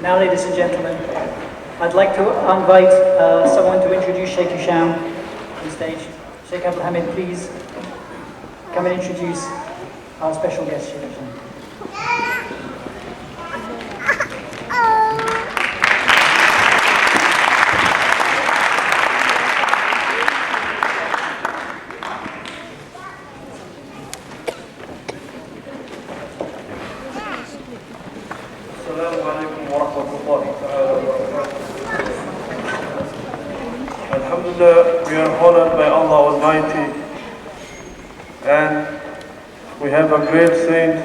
Now, ladies and gentlemen, I'd like to invite someone to introduce Shaykh Hisham on stage. Shaykh HAMID, please come and introduce our special guest, Shaykh Hisham. Alhamdulillah, we are honored by Allah Almighty, and we have a great saint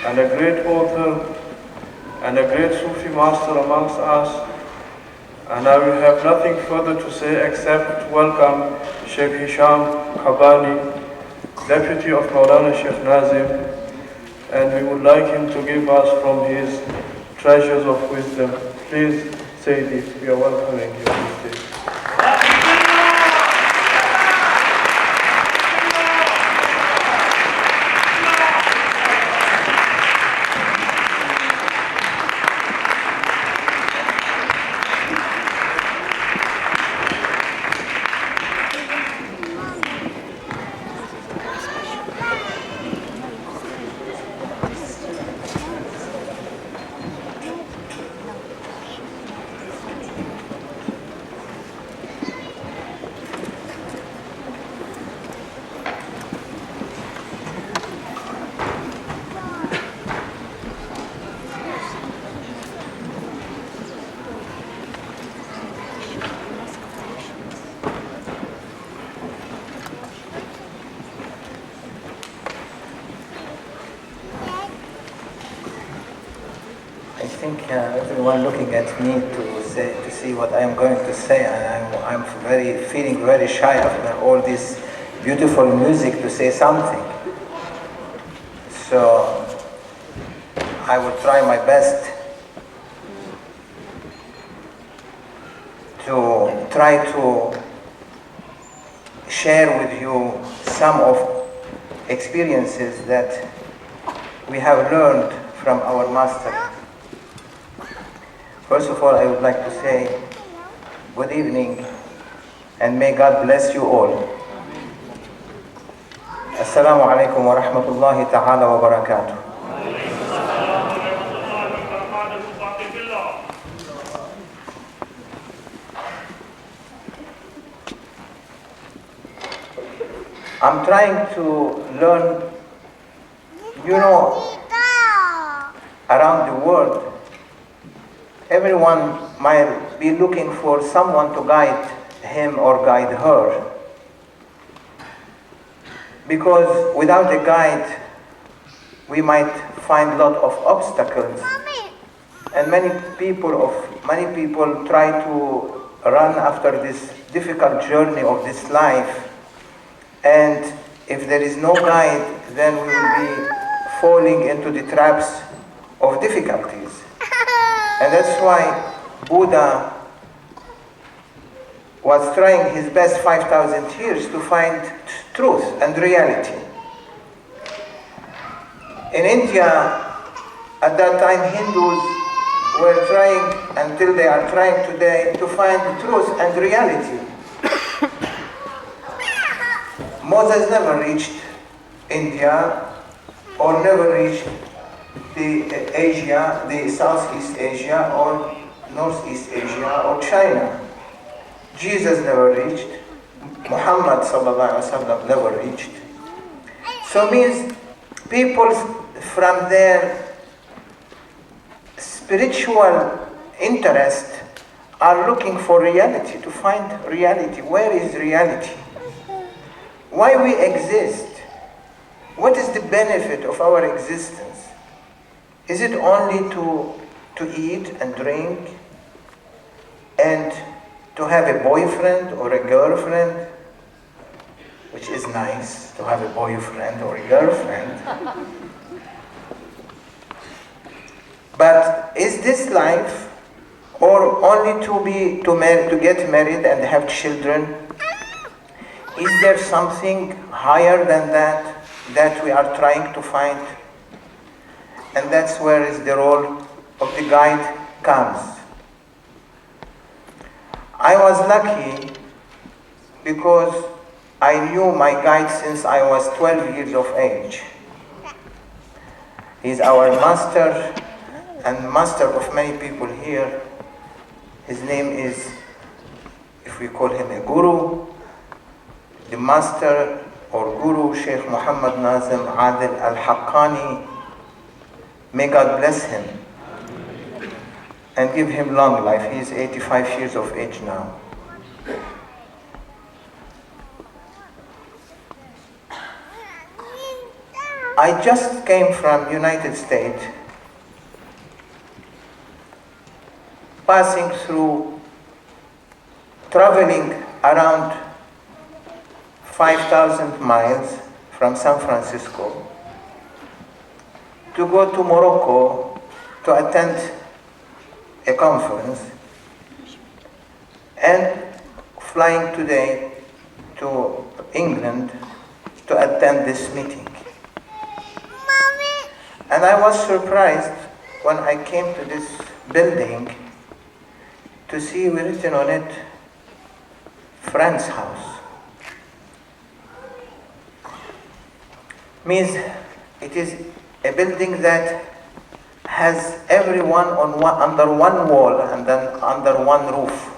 and a great author and a great Sufi master amongst us, and I will have nothing further to say except welcome Shaykh Hisham Kabbani, deputy of Maulana Shaykh Nazim, and we would like him to give us from his treasures of wisdom. Please, Sayyidi, we are welcoming you on the stage. I think everyone looking at me to see what I am going to say, and I'm feeling very shy after all this beautiful music to say something. So I will try my best to share with you some of experiences that we have learned from our master. First of all, I would like to say good evening and may God bless you all. Assalamu alaikum wa rahmatullahi ta'ala wa barakatuh. I'm trying to learn, around the world, everyone might be looking for someone to guide him or guide her. Because without a guide, we might find a lot of obstacles. And many people try to run after this difficult journey of this life. And if there is no guide, then we will be falling into the traps of difficulties. And that's why Buddha was trying his best 5,000 years to find truth and reality. In India, at that time, Hindus were trying, until they are trying today, to find the truth and reality. Moses never reached India or never reached the Southeast Asia or Northeast Asia or China. Jesus never reached. Muhammad sallallahu alaihi wasallam never reached. So means people from their spiritual interest are looking for reality, to find reality. Where is reality? Why we exist? What is the benefit of our existence? Is it only to eat and drink and to have a boyfriend or a girlfriend? Which is nice, to have a boyfriend or a girlfriend. But is this life, or only to get married and have children? Is there something higher than that we are trying to find? And that's where is the role of the guide comes. I was lucky because I knew my guide since I was 12 years of age. He's our master and master of many people here. His name is, if we call him a guru, the master or guru, Shaykh Muhammad Nazim Adil Al-Haqqani. May God bless him and give him long life. He is 85 years of age now. I just came from United States, passing through, traveling around 5,000 miles from San Francisco to go to Morocco to attend a conference, and flying today to England to attend this meeting. And I was surprised when I came to this building to see written on it, friend's house. Means it is a building that has everyone under one wall and then under one roof.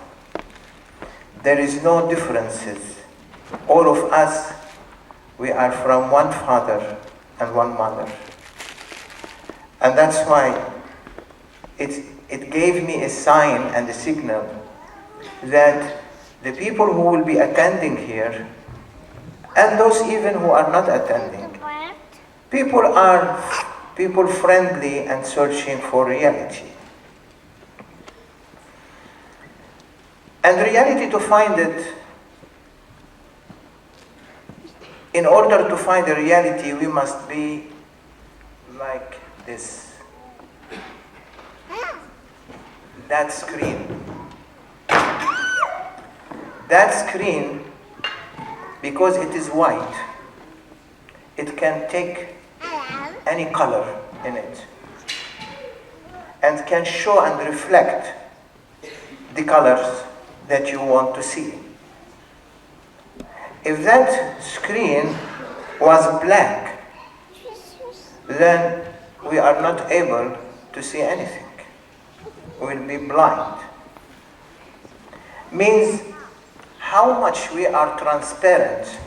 There is no differences. All of us, we are from one father and one mother. And that's why it gave me a sign and a signal that the people who will be attending here, and those even who are not attending, people are people friendly and searching for reality. And reality, to find it, in order to find the reality, we must be like this. That screen. That screen, because it is white, it can take any color in it and can show and reflect the colors that you want to see. If that screen was black, then we are not able to see anything. We will be blind. Means how much we are transparent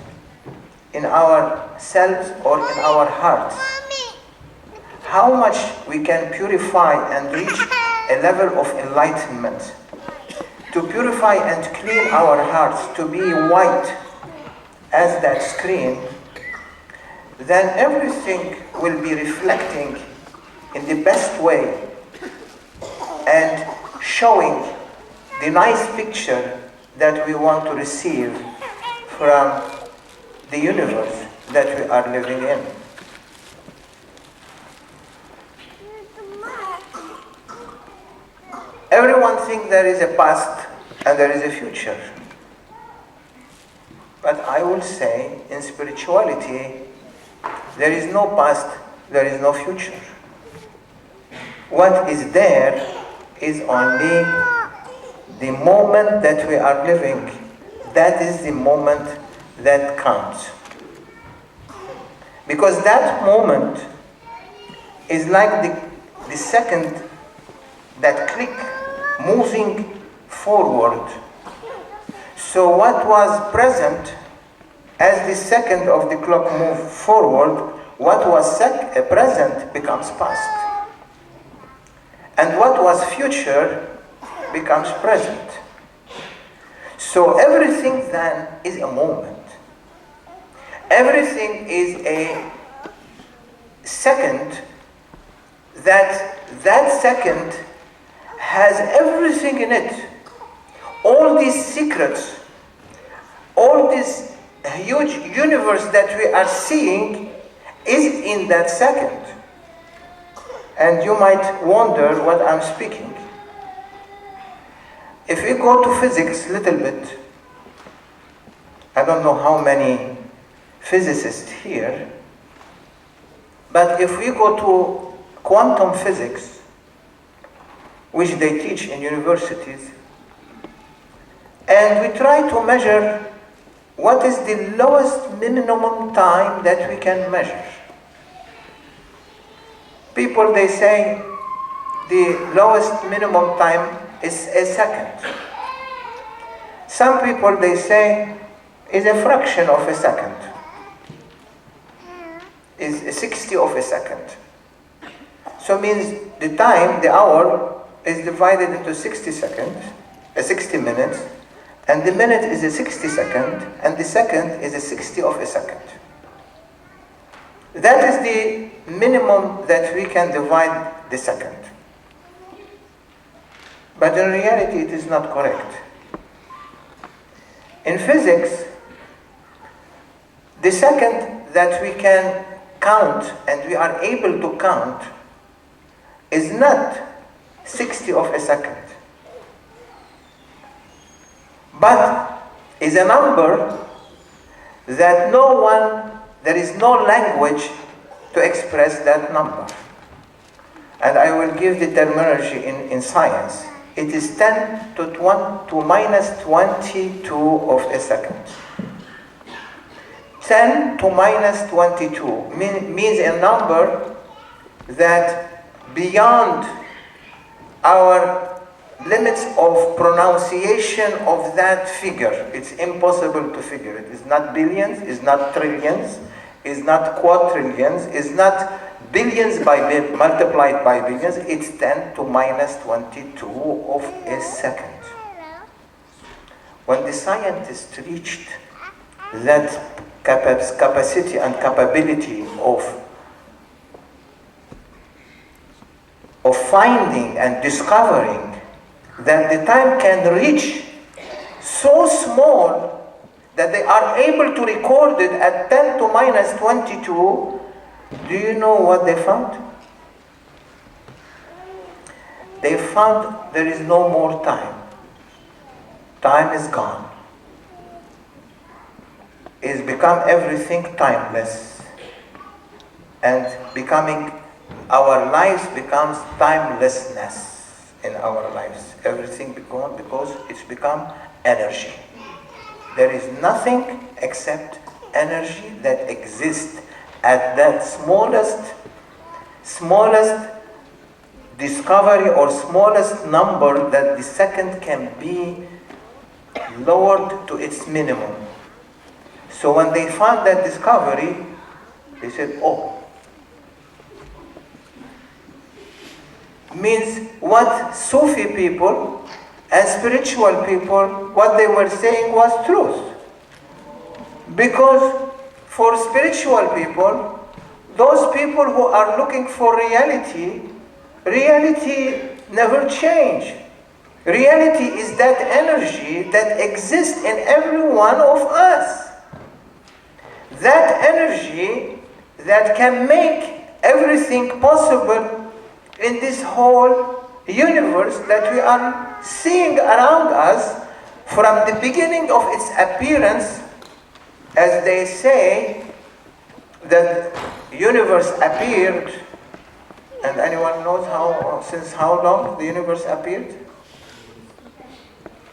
in ourselves or in our hearts. How much we can purify and reach a level of enlightenment. To purify and clean our hearts, to be white as that screen, then everything will be reflecting in the best way and showing the nice picture that we want to receive from the universe that we are living in. Everyone thinks there is a past and there is a future. But I will say, in spirituality, there is no past, there is no future. What is there is only the moment that we are living. That is the moment that counts. Because that moment is like the second that click moving forward. So what was present as the second of the clock moved forward, what was present becomes past. And what was future becomes present. So everything then is a moment. Everything is a second that second has everything in it. All these secrets, all this huge universe that we are seeing is in that second. And you might wonder what I'm speaking. If we go to physics a little bit, I don't know how many physicists here, but if we go to quantum physics, which they teach in universities, and we try to measure what is the lowest minimum time that we can measure. People, they say the lowest minimum time is a second. Some people, they say, is a fraction of a second, is a 60 of a second. So means the time, the hour, is divided into 60 seconds, 60 minutes, and the minute is a 60 second, and the second is a 60 of a second. That is the minimum that we can divide the second. But in reality, it is not correct. In physics, the second that we can count and we are able to count is not 60 of a second, but is a number that there is no language to express that number. And I will give the terminology in science. It is 10 to minus 22 of a second. 10 to minus 22 means a number that beyond our limits of pronunciation of that figure. It's impossible to figure it. It's not billions, it's not trillions, it's not quadrillions, it's not billions multiplied by billions. It's 10 to minus 22 of a second. When the scientists reached that capacity and capability of finding and discovering that the time can reach so small that they are able to record it at 10 to minus 22, do you know what they found? They found there is no more time. Time is gone. It's become everything timeless, and our lives becomes timelessness in our lives. Everything because it's become energy. There is nothing except energy that exists at that smallest discovery or smallest number that the second can be lowered to its minimum. So when they found that discovery, they said, oh, means what Sufi people and spiritual people, what they were saying was truth. Because for spiritual people, those people who are looking for reality never change. Reality is that energy that exists in every one of us. That energy that can make everything possible in this whole universe that we are seeing around us from the beginning of its appearance. As they say, that universe appeared, and anyone knows since how long the universe appeared?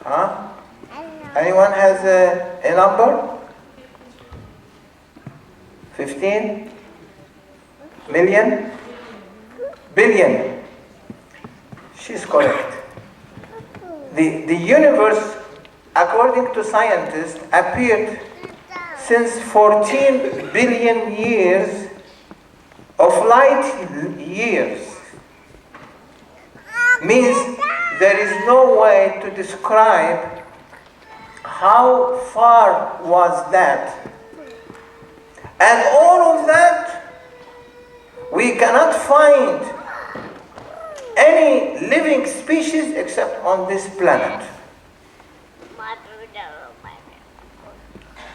Huh? Anyone has a number? 15? Million? Billion? She's correct. The universe, according to scientists, appeared since 14 billion years of light years. Means there is no way to describe how far was that. And all of that, we cannot find any living species except on this planet.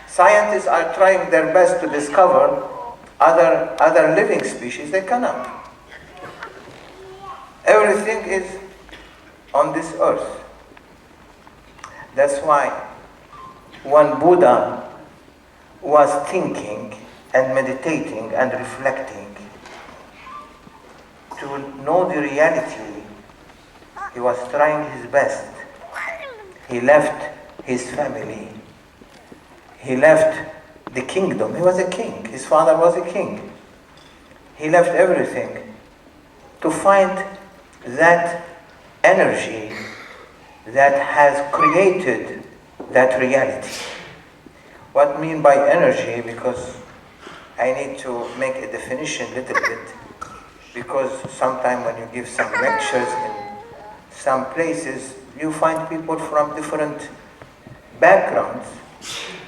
Scientists are trying their best to discover other living species. They cannot. Everything is on this earth. That's why when Buddha was thinking and meditating and reflecting to know the reality, He was trying his best. He left his family. He left the kingdom. He was a king. His father was a king. He left everything to find that energy that has created that reality. What I mean by energy, because I need to make a definition a little bit, because sometimes when you give some lectures in some places, you find people from different backgrounds,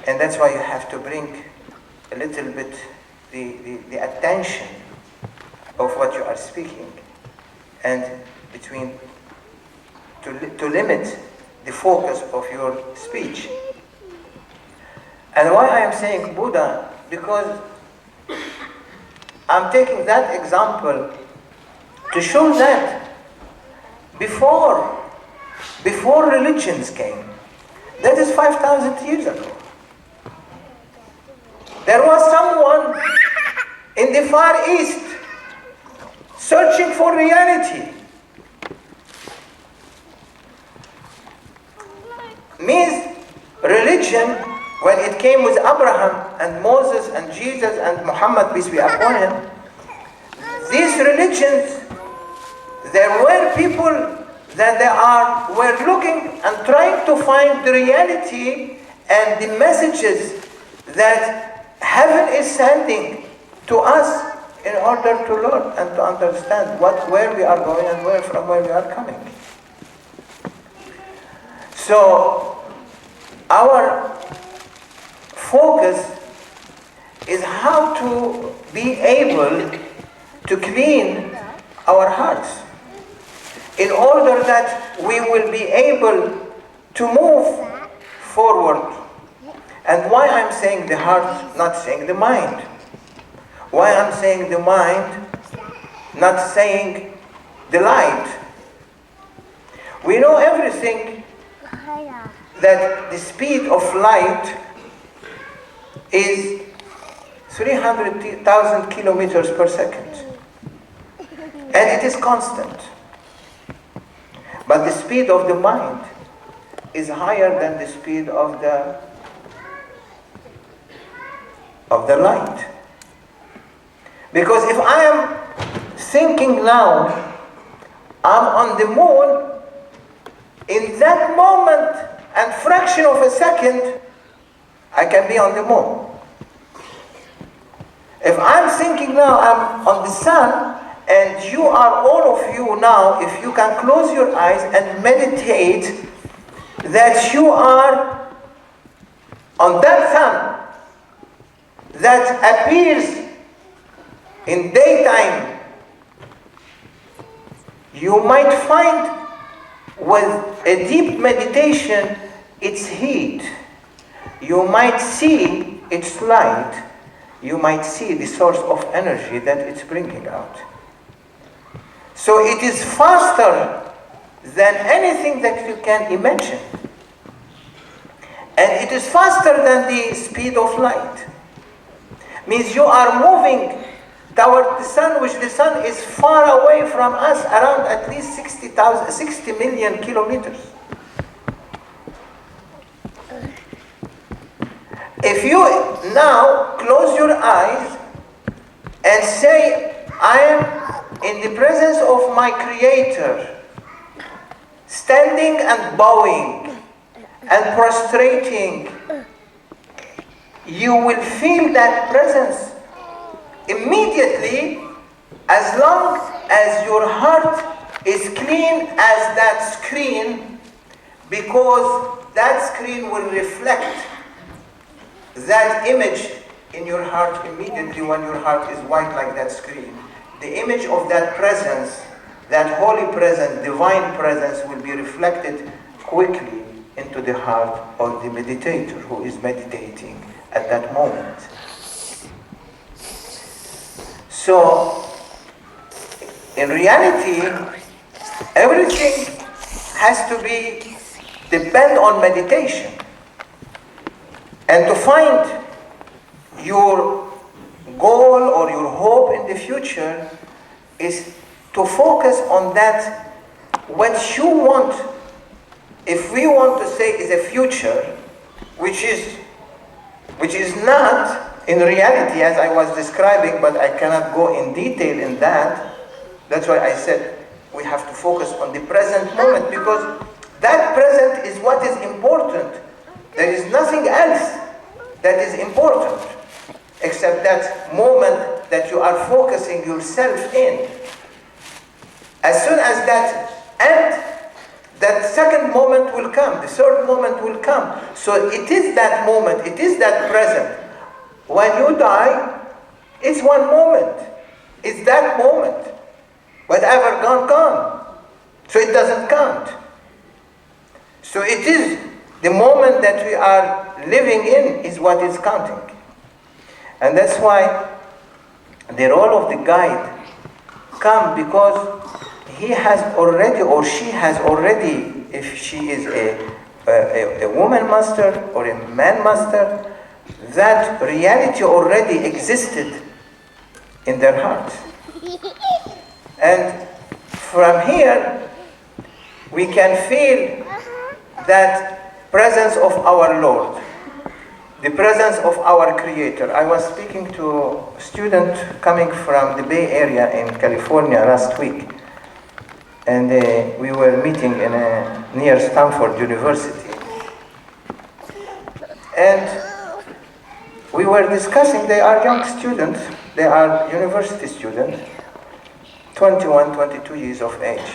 and that's why you have to bring a little bit the attention of what you are speaking, and to limit the focus of your speech. And why I am saying Buddha, because I'm taking that example to show that before religions came, that is 5,000 years ago, there was someone in the Far East searching for reality. Means religion, when it came with Abraham and Moses and Jesus and Muhammad, peace be upon him, these religions, there were people that were looking and trying to find the reality and the messages that heaven is sending to us in order to learn and to understand where we are going and from where we are coming. So our focus is how to be able to clean our hearts in order that we will be able to move forward. And why I'm saying the heart, not saying the mind? Why I'm saying the mind, not saying the light? We know everything that the speed of light is 300,000 kilometers per second. And it is constant. But the speed of the mind is higher than the speed of the light. Because if I am thinking now, I'm on the moon, in that moment and fraction of a second, I can be on the moon. If I'm thinking now, I'm on the sun, and you are, all of you now, if you can close your eyes and meditate that you are on that sun that appears in daytime, you might find with a deep meditation its heat. You might see its light. You might see the source of energy that it's bringing out. So it is faster than anything that you can imagine. And it is faster than the speed of light. Means you are moving toward the sun, which the sun is far away from us, around at least 60 million kilometers. If you now close your eyes and say, I am in the presence of my Creator, standing and bowing and prostrating, you will feel that presence immediately, as long as your heart is clean as that screen, because that screen will reflect that image in your heart immediately. When your heart is white like that screen, the image of that presence, that holy presence, divine presence, will be reflected quickly into the heart of the meditator who is meditating at that moment. So, in reality, everything has to depend on meditation. And to find your goal or your hope in the future is to focus on that what you want, if we want to say is a future, which is not in reality as I was describing, but I cannot go in detail in that. That's why I said we have to focus on the present moment, because that present is what is important. There is nothing else that is important except that moment that you are focusing yourself in. As soon as that ends, that second moment will come, the third moment will come. So it is that moment, it is that present. When you die, it's one moment. It's that moment. Whatever gone, gone. So it doesn't count. So it is the moment that we are living in is what is counting. And that's why the role of the guide comes, because he has already, or she has already, if she is a woman master or a man master, that reality already existed in their hearts. And from here, we can feel that presence of our Lord, the presence of our Creator. I was speaking to a student coming from the Bay Area in California last week, and we were meeting near Stanford University. And we were discussing, they are young students, they are university students, 21, 22 years of age.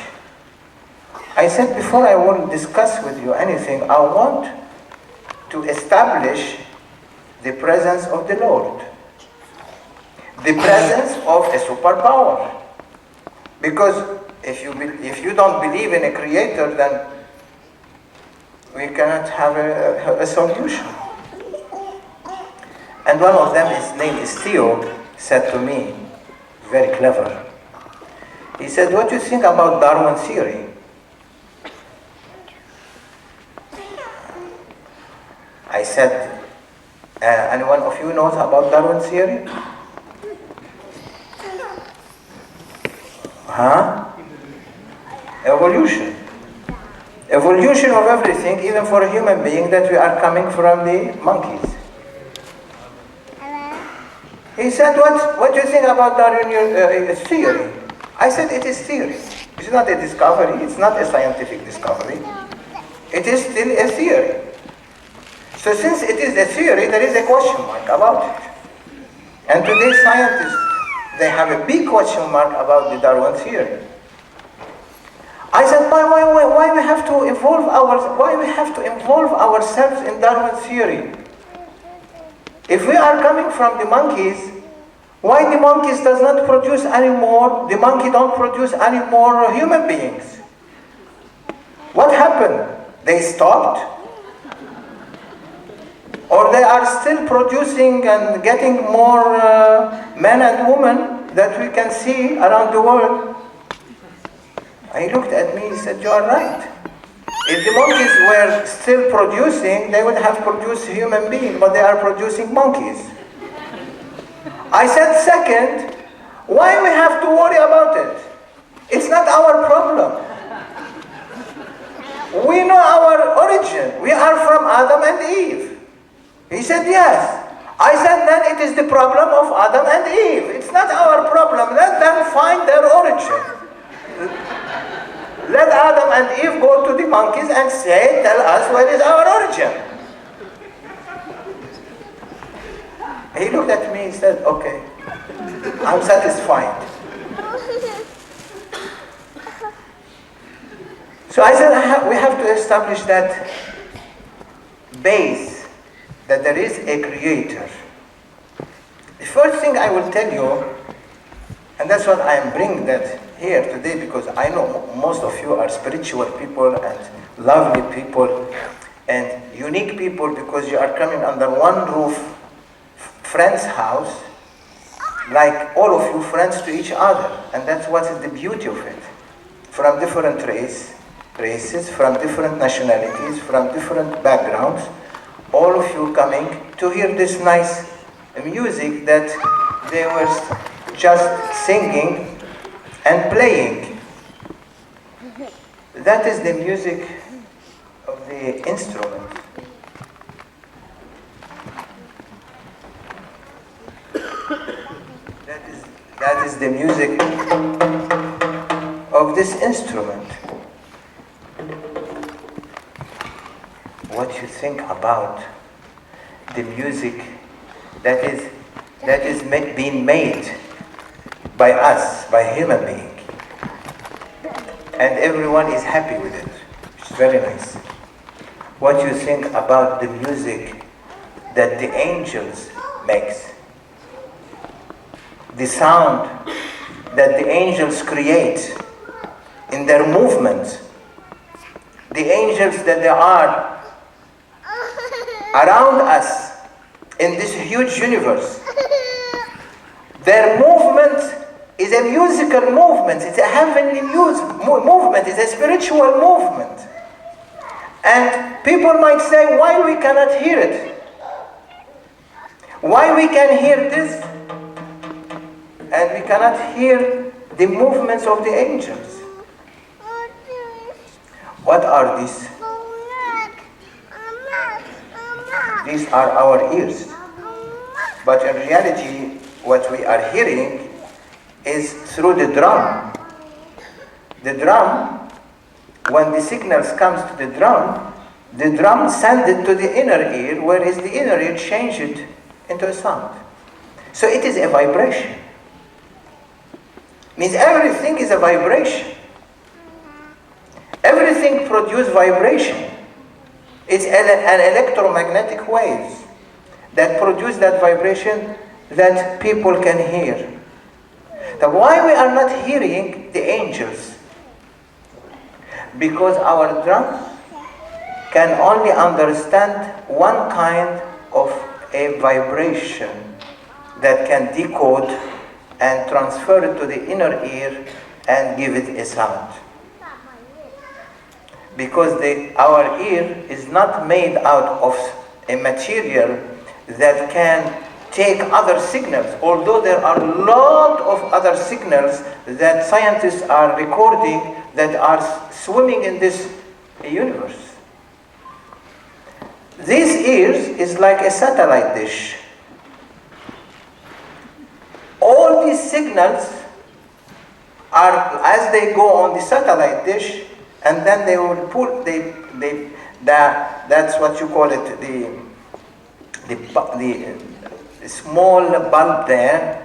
I said, before I will discuss with you anything, I want to establish the presence of the Lord, the presence of a superpower. Because if you don't believe in a creator, then we cannot have a solution. And one of them, his name is Theo, said to me, very clever. He said, what do you think about Darwin theory? I said, anyone of you knows about Darwin theory? Huh? Evolution. Evolution of everything, even for a human being, that we are coming from the monkeys. He said, what do you think about Darwin theory? I said, it is theory. It's not a discovery. It's not a scientific discovery. It is still a theory. So since it is a theory, there is a question mark about it. And today scientists, they have a big question mark about the Darwin theory. I said, why we have to involve ourselves in Darwin theory? If we are coming from the monkeys, why the monkeys does not produce any more, the monkey don't produce any more human beings? What happened? They stopped? Or they are still producing and getting more men and women that we can see around the world? He looked at me and said, you are right. If the monkeys were still producing, they would have produced human beings, but they are producing monkeys. I said, second, why we have to worry about it? It's not our problem. We know our origin. We are from Adam and Eve. He said, yes. I said, then it is the problem of Adam and Eve. It's not our problem. Let them find their origin. Let Adam and Eve go to the monkeys and say, tell us where is our origin. He looked at me and said, okay, I'm satisfied. So I said, we have to establish that base, that there is a creator. The first thing I will tell you, and that's what I am bringing that here today, because I know most of you are spiritual people and lovely people and unique people, because you are coming under one roof, friend's house, like all of you friends to each other. And that's what is the beauty of it. From different races, from different nationalities, from different backgrounds, all of you coming to hear this nice music that they were just singing and playing. That is the music of the instrument. That is the music of this instrument. What you think about the music that is being made by us, by human being, and everyone is happy with it. It's very nice. What you think about the music that the angels makes, the sound that the angels create in their movement, the angels that they are around us in this huge universe. Their movement is a musical movement, it's a heavenly movement, it's a spiritual movement. And people might say, why we cannot hear it? Why we can hear this and we cannot hear the movements of the angels? What are these? These are our ears. But in reality, what we are hearing is through the drum. The drum, when the signals comes to the drum sends it to the inner ear, whereas the inner ear changes it into a sound. So it is a vibration. Means everything is a vibration. Everything produces vibration. It's an electromagnetic waves that produce that vibration that people can hear. Now, why we are not hearing the angels? Because our drum can only understand one kind of a vibration that can decode and transfer it to the inner ear and give it a sound. Because our ear is not made out of a material that can take other signals, although there are a lot of other signals that scientists are recording that are swimming in this universe. These ears is like a satellite dish. All these signals are, as they go on the satellite dish, and then they will pull, that's what you call it, the small bulb there.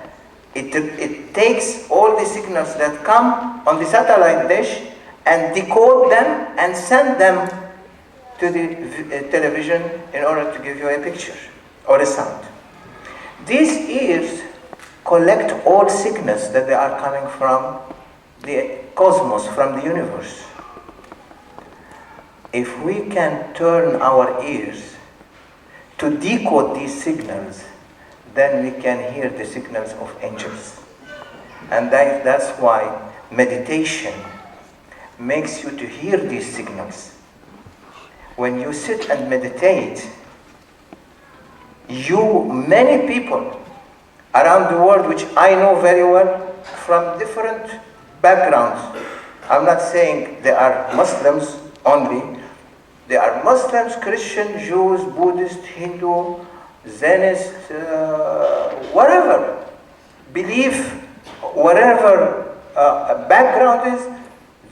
It takes all the signals that come on the satellite dish and decode them and send them to the television in order to give you a picture or a sound. These ears collect all signals that they are coming from the cosmos, from the universe. If we can turn our ears to decode these signals, then we can hear the signals of angels. And that's why meditation makes you to hear these signals. When you sit and meditate, many people around the world, which I know very well, from different backgrounds. I'm not saying they are Muslims only. They are Muslims, Christian, Jews, Buddhist, Hindu, Zenist, whatever belief, whatever background is,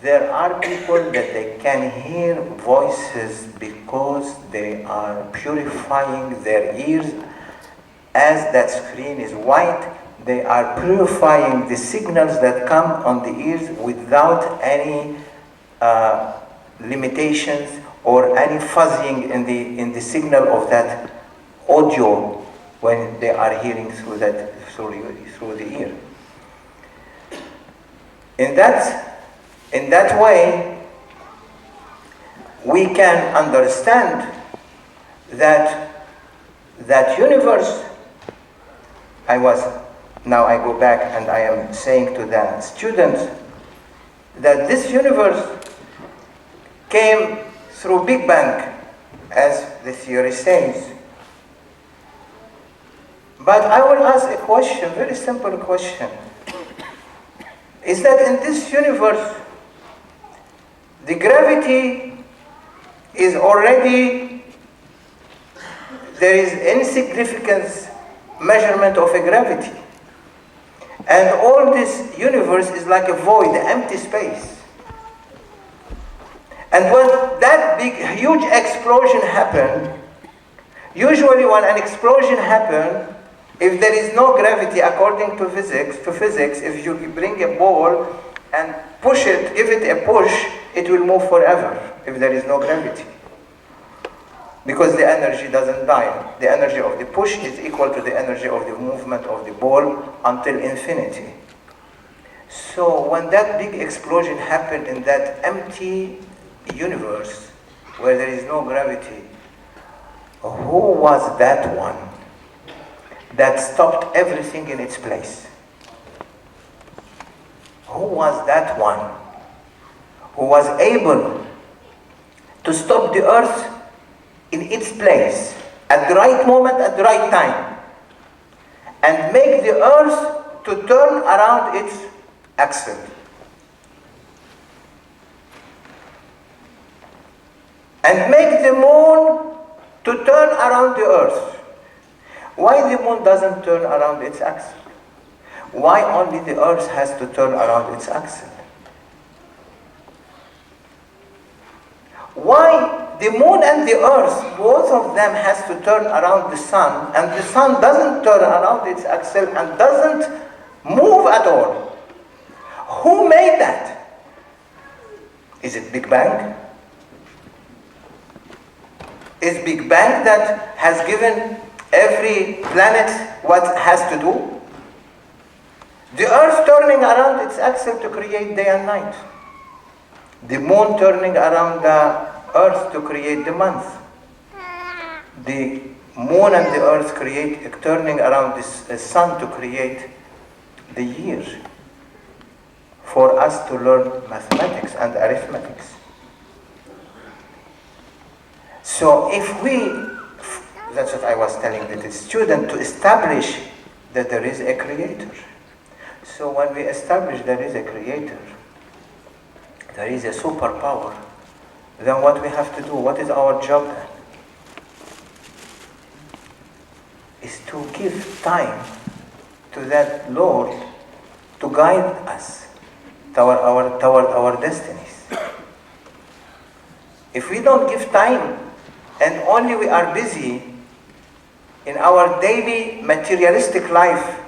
there are people that they can hear voices because they are purifying their ears. As that screen is white, they are purifying the signals that come on the ears without any limitations or any fuzzing in the signal of that audio when they are hearing through the ear. In that way, we can understand that universe. Now I go back and I am saying to the students that this universe came through Big Bang, as the theory says. But I will ask a question, very simple question. Is that in this universe, The gravity is already, there is insignificant measurement of a gravity. And all this universe is like a void, an empty space. And when that big, huge explosion happened, usually when an explosion happens, if there is no gravity, according to physics, if you bring a ball and push it, give it a push, it will move forever if there is no gravity. Because the energy doesn't die. The energy of the push is equal to the energy of the movement of the ball until infinity. So when that big explosion happened in that empty universe where there is no gravity, who was that one that stopped everything in its place? Who was that one who was able to stop the earth in its place at the right moment, at the right time, and make the earth to turn around its axis? And make the moon to turn around the earth. Why the moon doesn't turn around its axis? Why only the earth has to turn around its axis? Why the moon and the earth, both of them has to turn around the sun, and the sun doesn't turn around its axis and doesn't move at all? Who made that? Is it Big Bang? Is Big Bang that has given every planet what it has to do? The earth turning around its axis to create day and night. The moon turning around the earth to create the month. The moon and the earth turning around the sun to create the year. For us to learn mathematics and arithmetics. So if that's what I was telling the student, to establish that there is a creator. So when we establish there is a creator, there is a superpower, then what we have to do, what is our job then? Is to give time to that Lord to guide us toward our destinies. If we don't give time, and only we are busy in our daily materialistic life,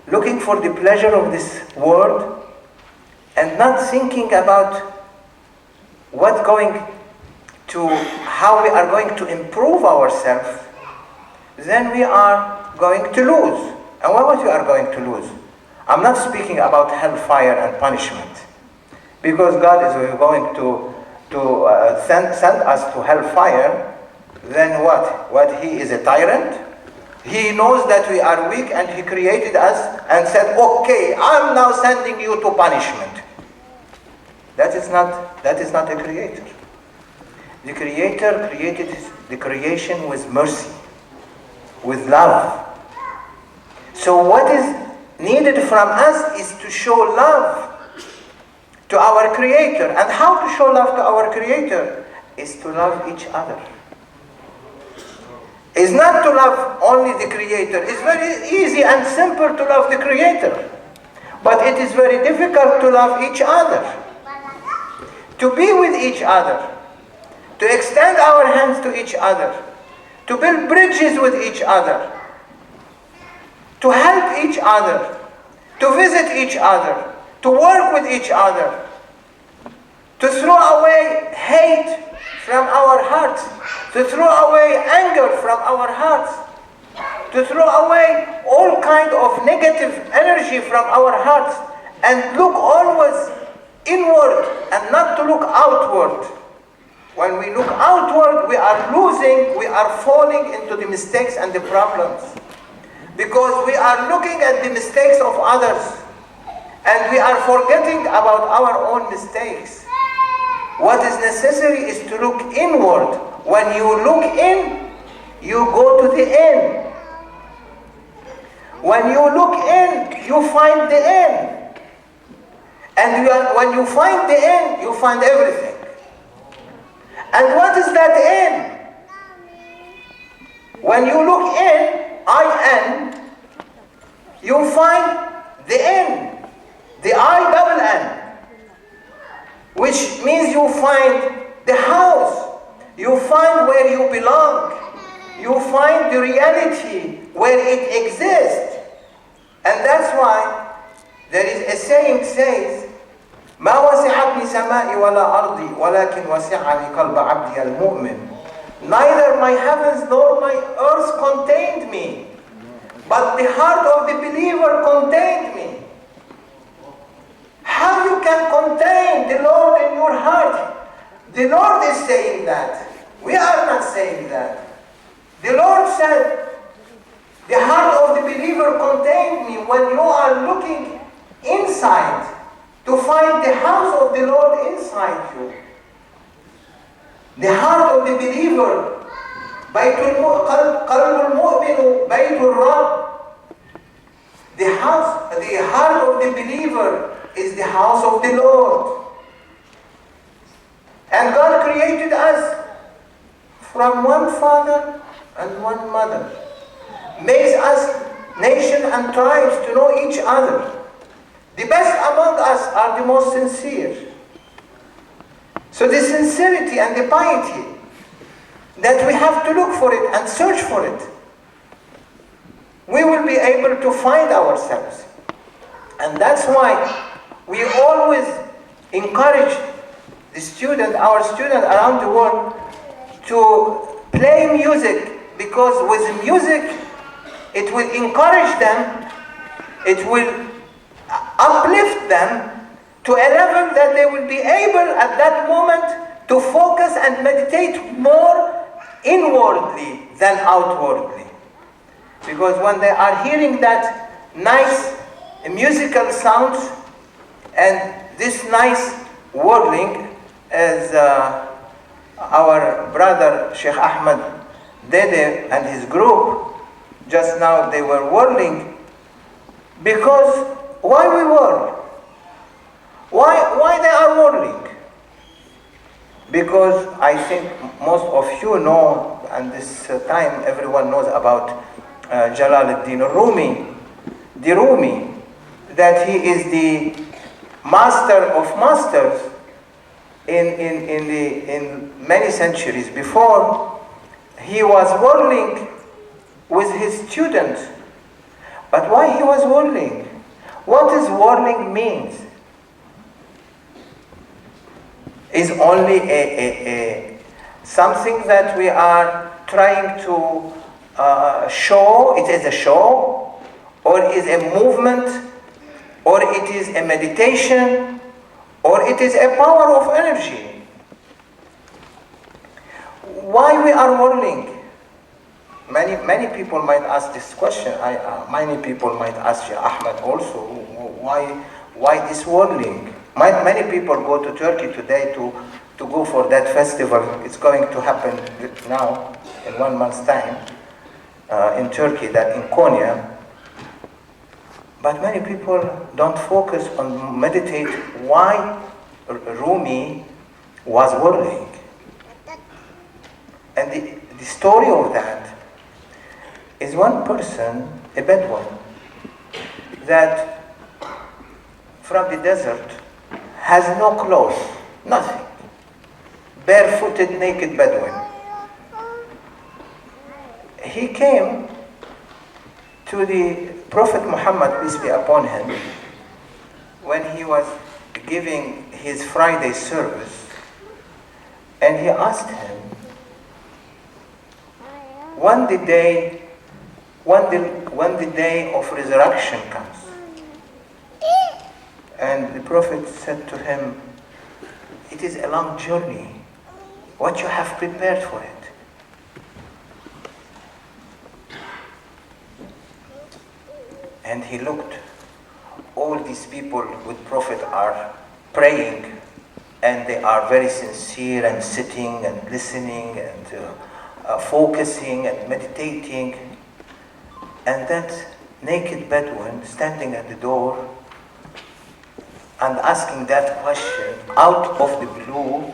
looking for the pleasure of this world, and not thinking about how we are going to improve ourselves, then we are going to lose. And what we are going to lose? I'm not speaking about hellfire and punishment, because God is going to send us to hellfire. Then what? What, he is a tyrant? He knows that we are weak and he created us and said, okay, I'm now sending you to punishment. That is not a creator. The creator created the creation with mercy, with love. So what is needed from us is to show love to our creator. And how to show love to our creator is to love each other. Is not to love only the creator. It's very easy and simple to love the creator. But it is very difficult to love each other. To be with each other. To extend our hands to each other. To build bridges with each other. To help each other. To visit each other. To work with each other. To throw away hate from our hearts. To throw away anger from our hearts. To throw away all kind of negative energy from our hearts. And look always inward and not to look outward. When we look outward, we are losing, we are falling into the mistakes and the problems. Because we are looking at the mistakes of others. And we are forgetting about our own mistakes. What is necessary is to look inward. When you look in, you go to the end. When you look in, you find the end. And when you find the end, you find everything. And what is that in? When you look in, I-N, you find the N, the I-double-N, which means you find the house, you find where you belong, you find the reality where it exists. And that's why there is a saying says, ما وسعتني سمائي ولا أرضي ولكن وسعني قلب عبدي المؤمن. Neither my heavens nor my earth contained me, but the heart of the believer contained me. How you can contain the Lord in your heart? The Lord is saying that. We are not saying that. The Lord said, the heart of the believer contained me. When you are looking inside to find the house of the Lord inside you, the heart of the believer, قلب المؤمن بيت الرب. The heart of the believer is the house of the Lord. And God created us from one father and one mother, makes us nation and tribes to know each other. The best among us are the most sincere. So the sincerity and the piety, that we have to look for it and search for it, we will be able to find ourselves. And that's why we always encourage our student around the world to play music, because with music it will encourage them, it will uplift them to a level that they will be able at that moment to focus and meditate more inwardly than outwardly. Because when they are hearing that nice musical sounds and this nice whirling, as our brother Shaykh Ahmed Dede and his group just now, they were whirling, because why we whirl? Why they are whirling? Because I think most of you know, and this time everyone knows about Jalaluddin Rumi, the Rumi, that he is the master of masters in many centuries before. He was whirling with his students. But why he was whirling? What is whirling means? Is only a something that we are trying to show. It is a show, or is a movement, or it is a meditation, or it is a power of energy. Why we are whirling? Many people might ask this question. Many people might ask Ahmed also, why this whirling? Many people go to Turkey today to go for that festival. It's going to happen now in 1 month's time in Turkey, that in Konya. But many people don't focus on meditate why Rumi was whirling. And the story of that is one person, a Bedouin, that from the desert has no clothes, nothing, barefooted, naked Bedouin. He came to the Prophet Muhammad, peace be upon him, when he was giving his Friday service, and he asked him, when the day of resurrection comes. And the Prophet said to him, it is a long journey. What you have prepared for it? And he looked. All these people with Prophet are praying, and they are very sincere and sitting and listening and focusing and meditating. And that naked Bedouin standing at the door and asking that question out of the blue,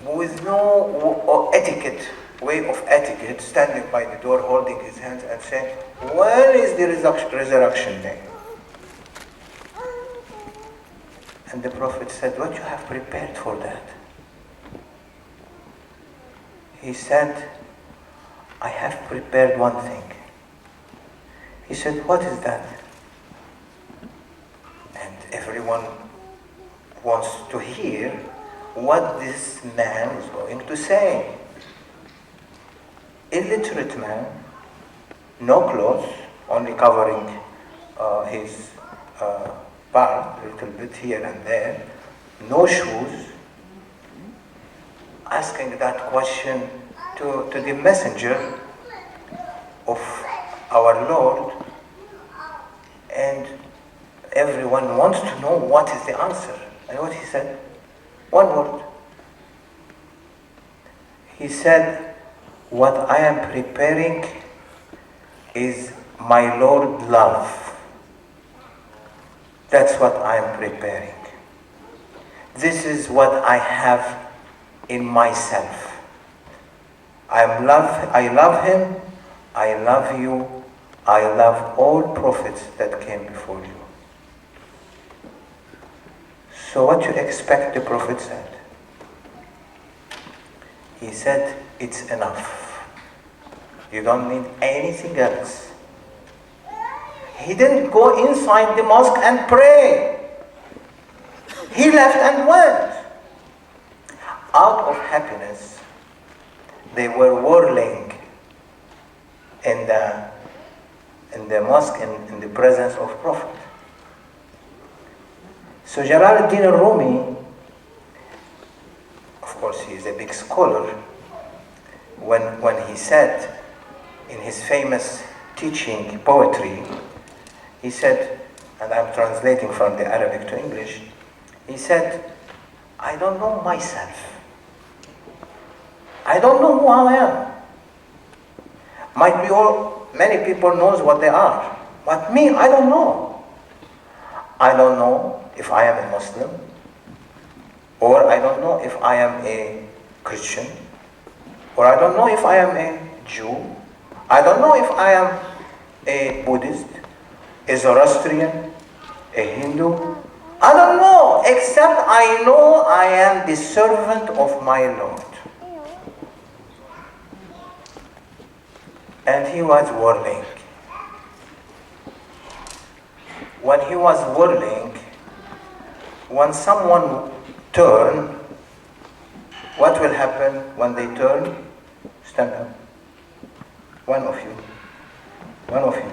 with no etiquette, way of etiquette, standing by the door, holding his hands and saying, "When is the resurrection day?" And the Prophet said, "What you have prepared for that?" He said, "I have prepared one thing." He said, "What is that?" And everyone wants to hear what this man is going to say. Illiterate man, no clothes, only covering his part, a little bit here and there, no shoes, asking that question to the messenger of our Lord, and everyone wants to know what is the answer. And what he said? One word. He said, "What I am preparing is my Lord love. That's what I am preparing. This is what I have in myself. I love him, I love you, I love all prophets that came before you." So what you expect, the Prophet said? He said, "It's enough. You don't need anything else." He didn't go inside the mosque and pray. He left and went. Out of happiness, they were whirling in the mosque in the presence of Prophet. So Jalaluddin al-Rumi, of course he is a big scholar, when he said in his famous teaching poetry, he said, and I'm translating from the Arabic to English, he said, "I don't know myself. I don't know who I am. Might be many people knows what they are, but me, I don't know. I don't know if I am a Muslim, or I don't know if I am a Christian, or I don't know if I am a Jew. I don't know if I am a Buddhist, a Zoroastrian, a Hindu. I don't know, except I know I am the servant of my Lord." And he was whirling. When he was whirling, when someone turn, what will happen when they turn? Stand up. One of you. One of you.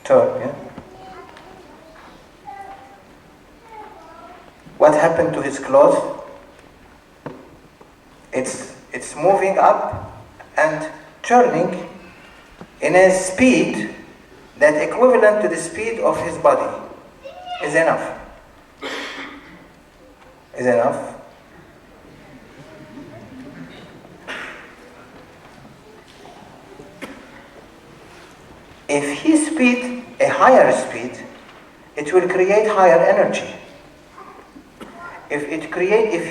Turn, yeah? What happened to his clothes? It's moving up and turning in a speed that equivalent to the speed of his body. Is enough. Is enough. If he speed a higher speed, it will create higher energy. If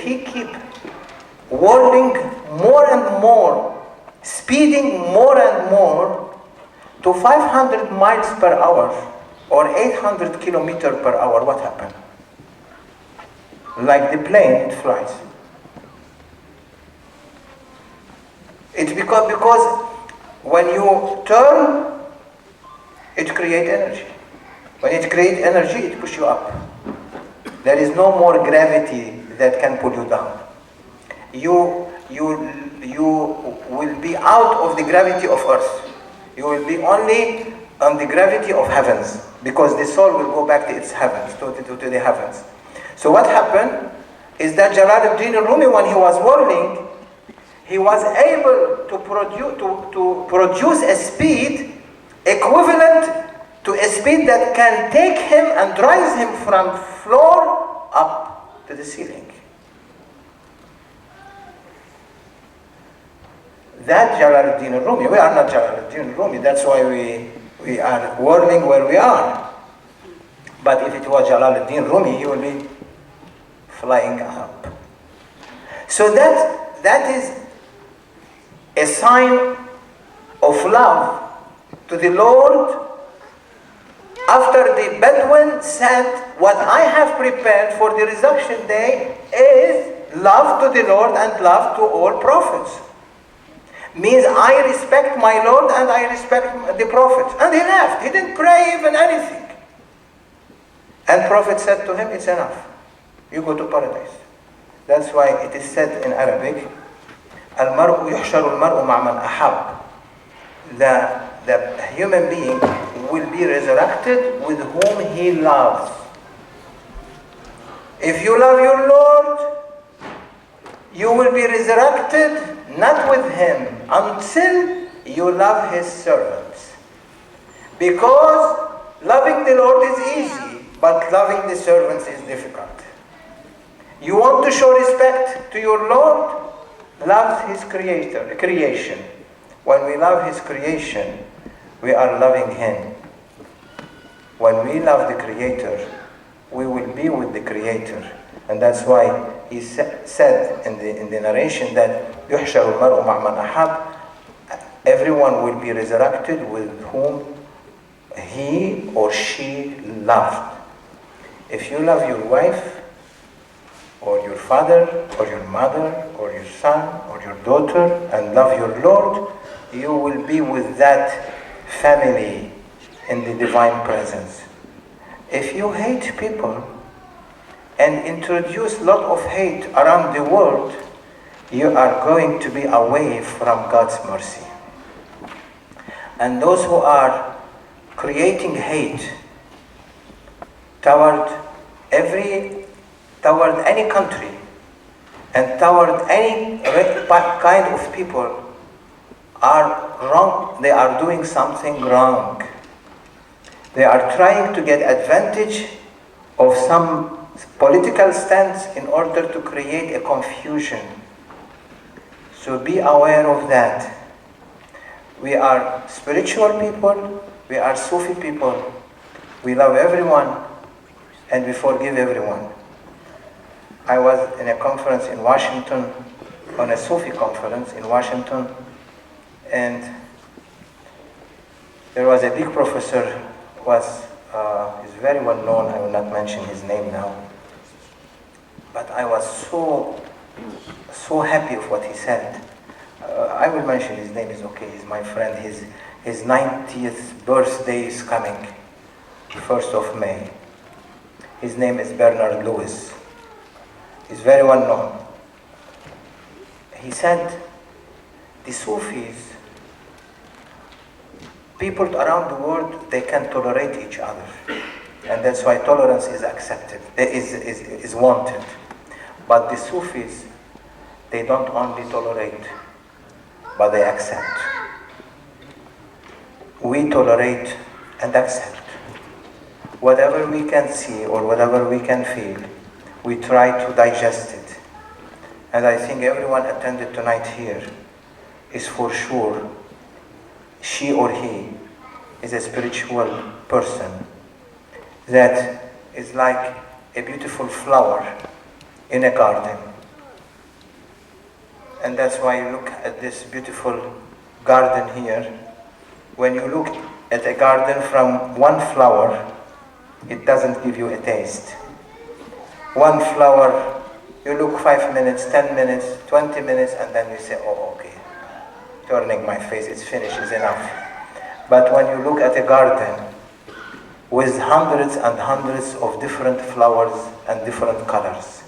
he keep whirling more and more, speeding more and more to 500 miles per hour or 800 kilometers per hour, what happened? Like the plane, it flies. It's because when you turn, it creates energy. When it creates energy, it pushes you up. There is no more gravity that can pull you down. You will be out of the gravity of earth. You will be only on the gravity of heavens, because the soul will go back to its heavens, to the heavens. So what happened is that Jalaluddin al-Rumi, when he was whirling, he was able to produce a speed equivalent to a speed that can take him and rise him from floor up to the ceiling. That Jalaluddin al-Rumi, we are not Jalaluddin al-Rumi, that's why we are whirling where we are. But if it was Jalaluddin Rumi, he would be flying up. So that is a sign of love to the Lord. After the Bedouin said, what I have prepared for the resurrection day is love to the Lord and love to all prophets. Means I respect my Lord and I respect the prophets. And he left. He didn't pray even anything. And Prophet said to him, it's enough. You go to paradise. That's why it is said in Arabic, Al-mar'u yuhsharu al-mar'u ma'man ahab. The human being will be resurrected with whom he loves. If you love your Lord, you will be resurrected not with him until you love his servants. Because loving the Lord is easy, but loving the servants is difficult. You want to show respect to your Lord? Love his creation. When we love his creation, we are loving him. When we love the Creator, we will be with the Creator. And that's why he said in the narration that يُحْشَرُ الْمَرْءُ مَعْ مَنْ أَحَبَّ, everyone will be resurrected with whom he or she loved. If you love your wife, or your father, or your mother, or your son, or your daughter, and love your Lord, you will be with that family in the divine presence. If you hate people and introduce a lot of hate around the world, you are going to be away from God's mercy. And those who are creating hate toward any country and toward any kind of people are wrong. They are doing something wrong. They are trying to get advantage of some political stance in order to create a confusion. So be aware of that. We are spiritual people, we are Sufi people, we love everyone and we forgive everyone. I was in a conference in Washington, on a Sufi conference in Washington, and there was a big professor, he's very well known, I will not mention his name now, but I was so happy of what he said. I will mention his name, is okay, he's my friend. His 90th birthday is coming, 1st of May. His name is Bernard Lewis. He's very well known. He said, the Sufis, people around the world, they can tolerate each other. And that's why tolerance is accepted, is wanted. But the Sufis, they don't only tolerate, but they accept. We tolerate and accept. Whatever we can see or whatever we can feel, we try to digest it. And I think everyone attended tonight here is for sure, she or he is a spiritual person that is like a beautiful flower in a garden. And that's why you look at this beautiful garden here. When you look at a garden from one flower, it doesn't give you a taste. One flower, you look 5 minutes, 10 minutes, 20 minutes, and then you say, oh, okay, turning my face, it's finished, it's enough. But when you look at a garden with hundreds and hundreds of different flowers and different colors,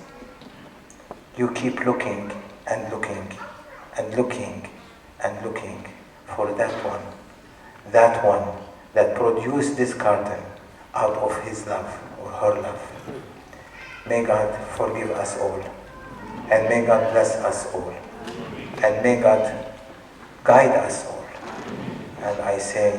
you keep looking and looking and looking and looking for that one that produced this garden out of his love or her love. May God forgive us all, and may God bless us all, and may God guide us all. And I say,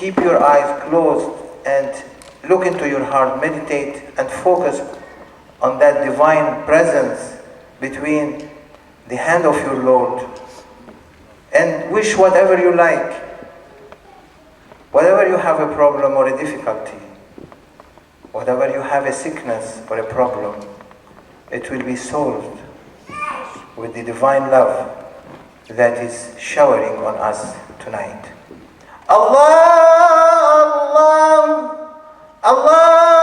Keep your eyes closed and look into your heart, meditate and focus on that divine presence between the hand of your Lord. And wish whatever you like, whatever you have a problem or a difficulty, whatever you have a sickness or a problem, it will be solved with the divine love that is showering on us tonight. Allah, Allah, Allah.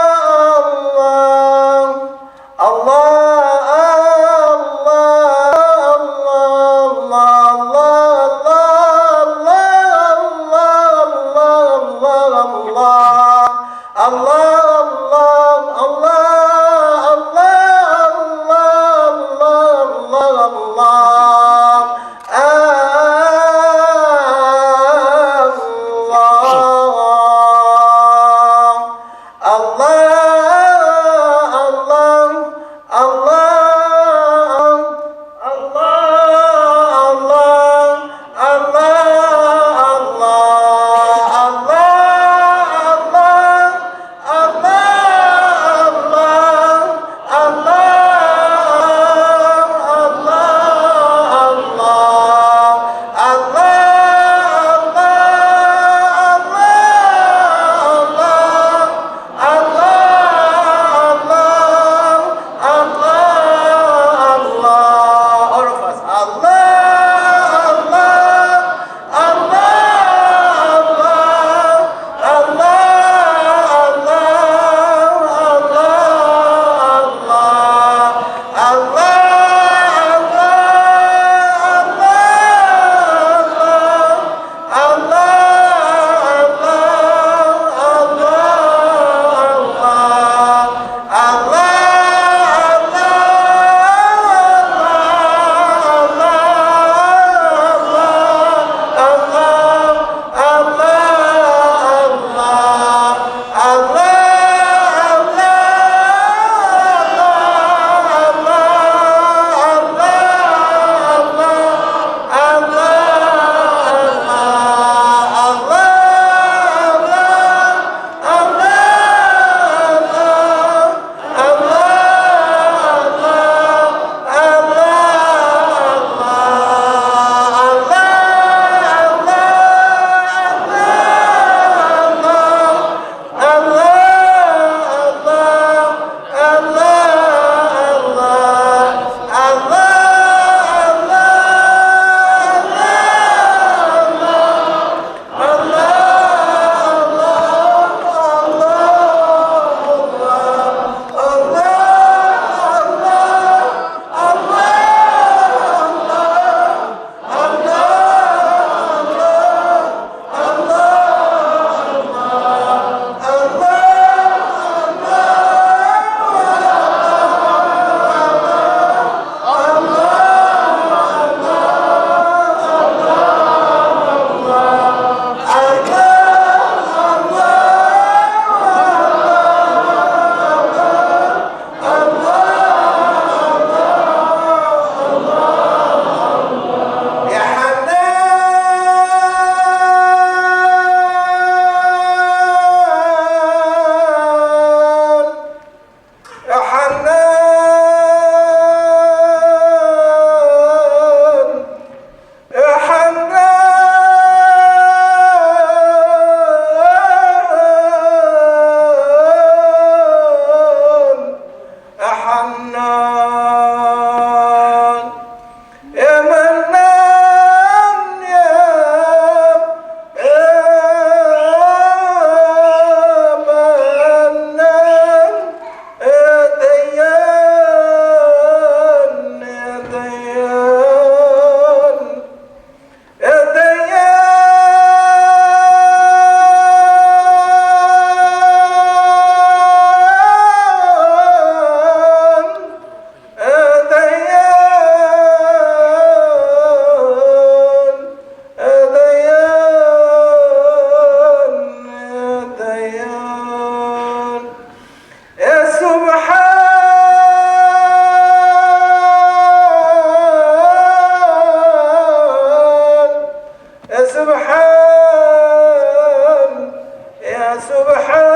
يا سبحان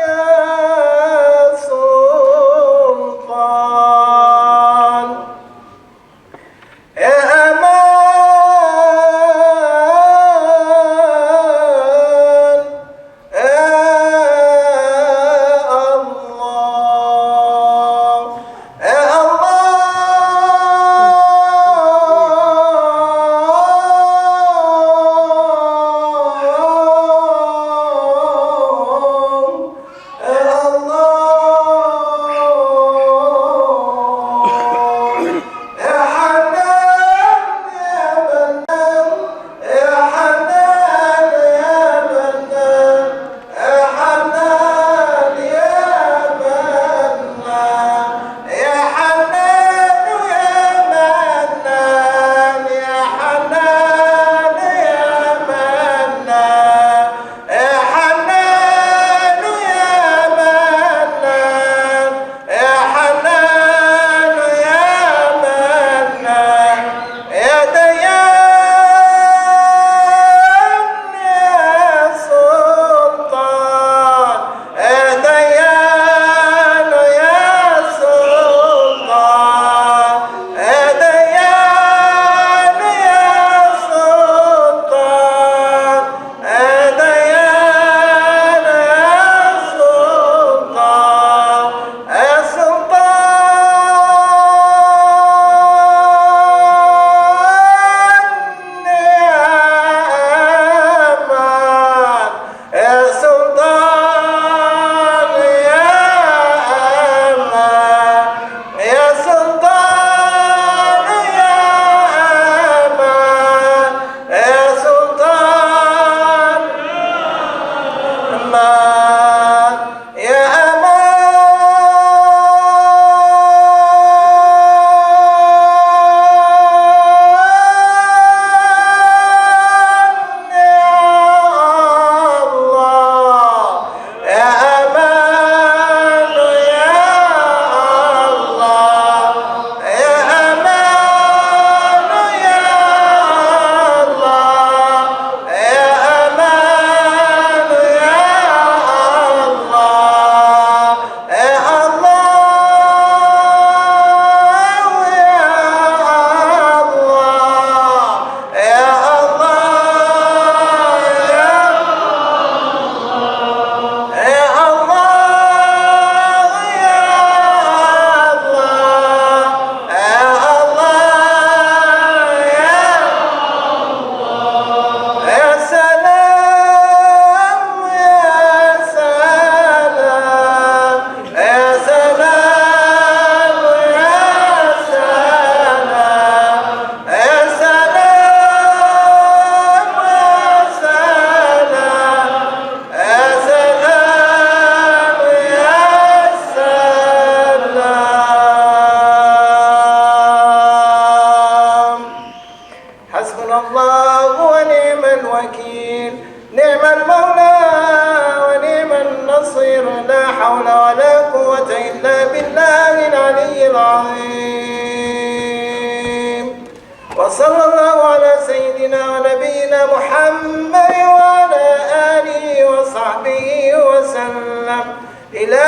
يا سلطان يا أمان يا الله يا وصلى الله على سيدنا ونبينا محمد وعلى آله وصحبه وسلم إلى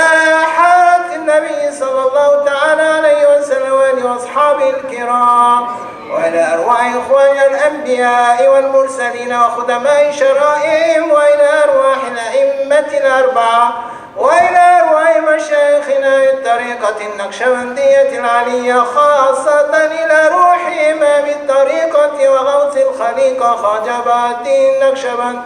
حضرة النبي صلى الله تعالى عليه وسلم وآله وأصحابه الكرام، وإلى أرواح إخواننا الأنبياء والمرسلين وخدماء شرائعهم، وإلى أرواح الأئمة الأربعة، وإلى أرواح مشايخنا الطريقة النقشبندية العلية، خاصة إلى روح إمام الطريقة وغوث الخليقة خواجة بهاء الدين النقشبند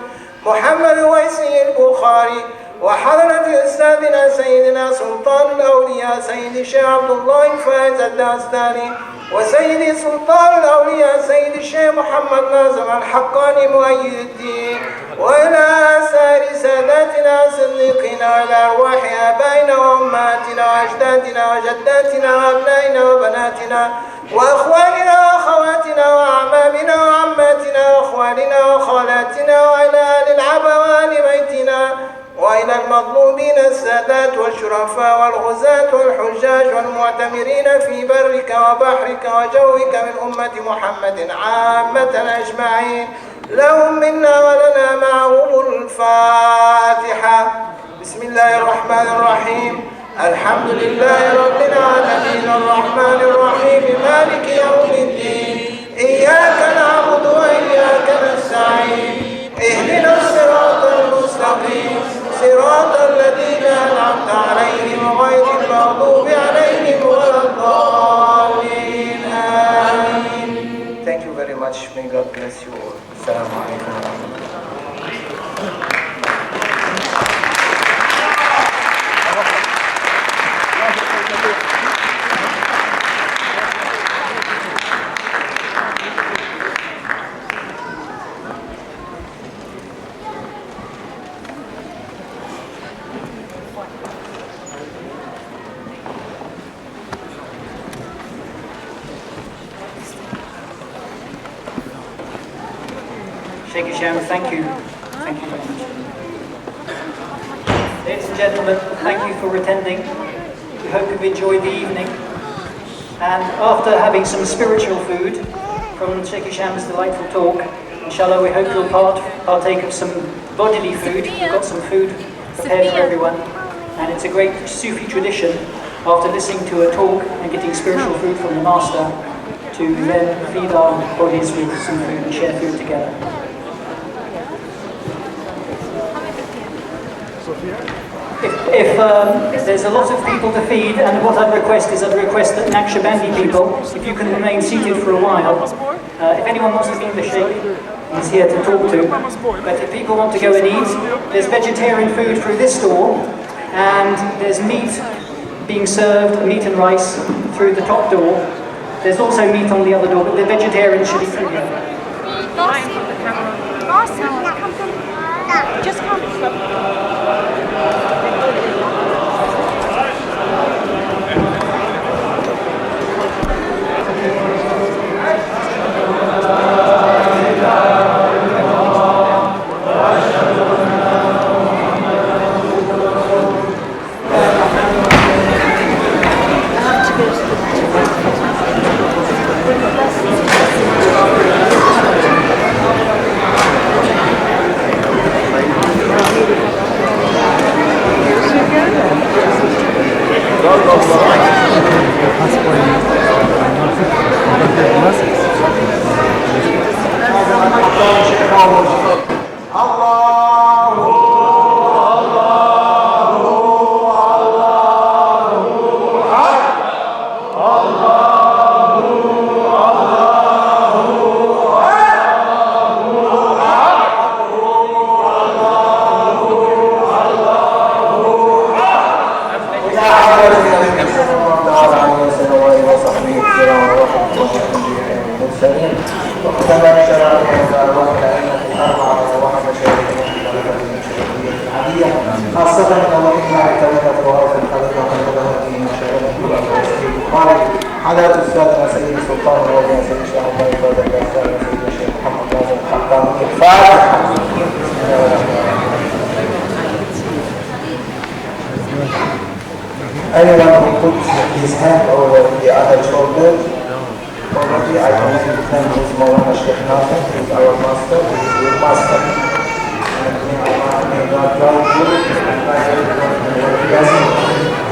محمد ويسي البخاري، وحضرة أستاذنا سيدنا سلطان الأولياء سيد الشيخ عبد الله الفائز الداستاني، وسيد سلطان الأولياء سيد الشيخ محمد ناظم الحقاني مؤيد الدين، وإلى سائر ساداتنا صديقنا، وإلى أرواح آبائنا وأمهاتنا وأجدادنا وجداتنا وأبنائنا وبناتنا وأخواننا وأخواتنا وأعمامنا وعماتنا وأخواننا وخالاتنا، وإلى آل العبا وآل بيتنا، وإلى المظلومين السادات والشرفاء والغزاة والحجاج والمعتمرين في برك وبحرك وجوك من أمة محمد عامة أجمعين، لهم منا ولنا معهم الفاتحة. بسم الله الرحمن الرحيم. الحمد لله رب العالمين الرحمن الرحيم مالك يوم الدين إياك نعبد وإياك نستعين اهدنا الصراط المستقيم صراط الذين أنعمت عليهم غير المغضوب عليهم ولا الضالين آمين. Thank you very much. May God bless you all. Assalamu alaikum wa rahmatullah. Shaykh Hisham, thank you. Thank you very much. Ladies and gentlemen, thank you for attending. We hope you've enjoyed the evening. And after having some spiritual food from Shaykh Hisham's delightful talk, inshallah we hope you'll partake of some bodily food. We've got some food prepared for everyone. And it's a great Sufi tradition, after listening to a talk and getting spiritual food from the Master, to then feed our bodies with some food and share food together. If there's a lot of people to feed, and what I'd request that Naqshbandi people, if you can remain seated for a while, if anyone wants to meet the Sheikh, he's here to talk to, but if people want to go and eat, there's vegetarian food through this door, and there's meat being served, meat and rice, through the top door. There's also meat on the other door, but the vegetarians should eat through here. Just come. حضرة أستاذنا سيد سلطان الوزير سيد الشيخ سيد الشيخ محمد ناصر الحقاني الفاتحة. Anyone who puts his hand over the other shoulder, already I can thank his Mawlana Shaykh Nasir, who is our master, who is your master. And may God guide you and guide everyone in what he does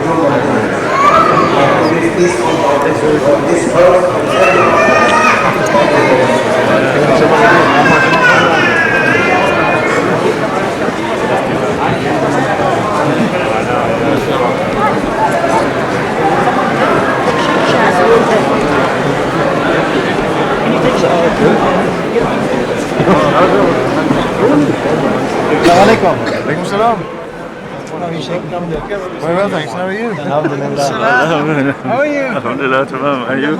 human beings. And to be peaceful on this earth and Assalamualaikum. Waalaikumsalam. Very well, thanks. How are you? Alhamdulillah. How are you? Alhamdulillah, tamam. Are you?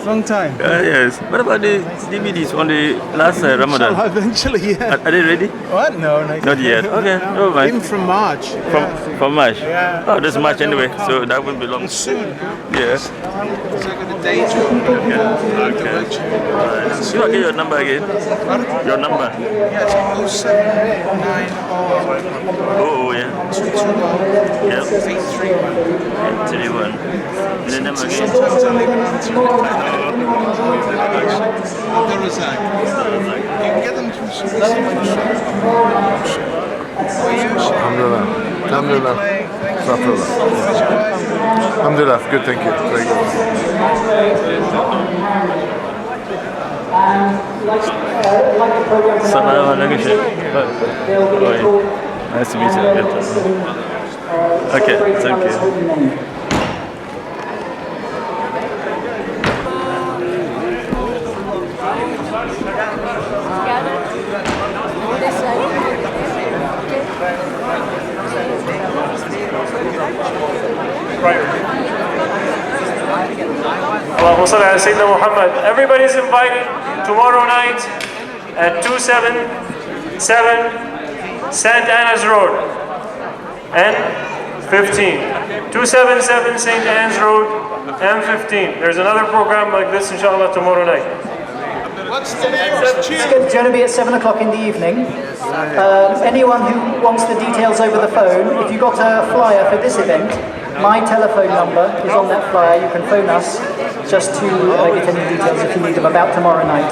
Long time. Yes. What about the DVDs on the last Ramadan? Inshallah, eventually, yeah. Are they ready? What? No, Not yet. Okay, never mind. Even from March. From March? Yeah. Oh, that's March anyway, so that won't be long. Soon. Yes. What's that going to day job. Okay. You want to get your number again? Your number? Yes, 0790. Oh, yeah. 220 Yep. 831. 831. And the number again? Sometimes I leave an answer. Abdul Razak. You can get them from Alhamdulillah. Alhamdulillah. Alhamdulillah. Good, thank you. Very good. Assalamu alaikum, Sheikh. Nice to meet you. Okay, thank you. Everybody's invited tomorrow night at 277 St. Anna's Road and 15. 277 St. Anne's Road and 15. There's another program like this inshallah tomorrow night. What's the name? It's going to be at 7 o'clock in the evening. Anyone who wants the details over the phone, if you got a flyer for this event, my telephone number is on that flyer. You can phone us just to get any details if you need them about tomorrow night.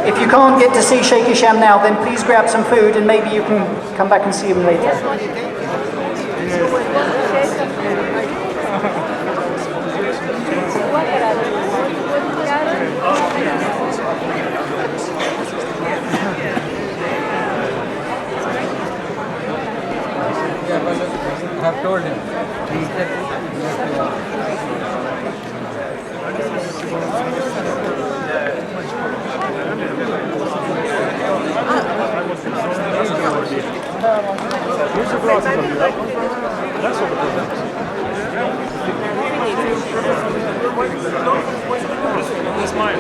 If you can't get to see Shaykh Hisham now, then please grab some food and maybe you can come back and see him later. I have told him. That's mine.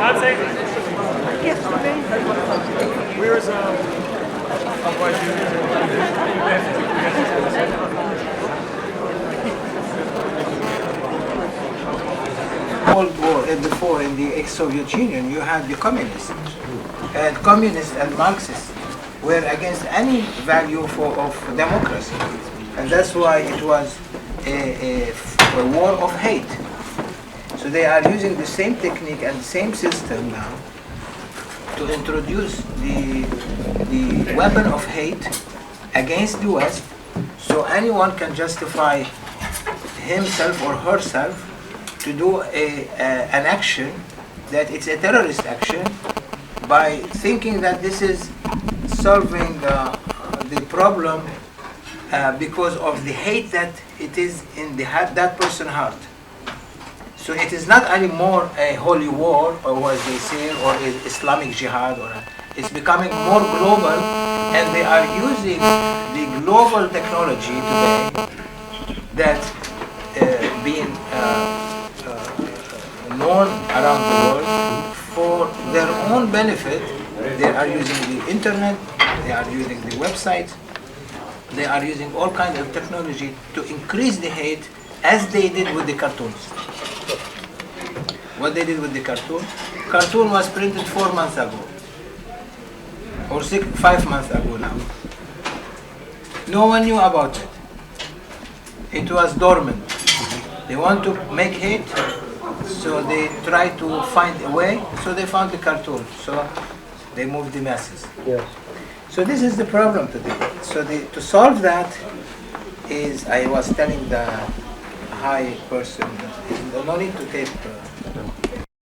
I'll take it. Where is Cold War, before in the ex-Soviet Union, you had the communists. And communists and Marxists were against any value of democracy. And that's why it was a war of hate. So they are using the same technique and the same system now to introduce the weapon of hate against the West, so anyone can justify himself or herself to do an action that it's a terrorist action by thinking that this is solving the problem because of the hate that it is in that person's heart. So it is not anymore a holy war, or what they say, or an Islamic jihad, it's becoming more global, and they are using the global technology today that being known around the world for their own benefit. They are using the internet, they are using the websites, they are using all kinds of technology to increase the hate, as they did with the cartoons. What they did with the cartoon? Cartoon was printed 4 months ago, or 5 months ago now. No one knew about it. It was dormant. They want to make hate, so they try to find a way, so they found the cartoon. So they moved the masses. Yes. So this is the problem today. So to solve that is, I was telling the high person, no need to take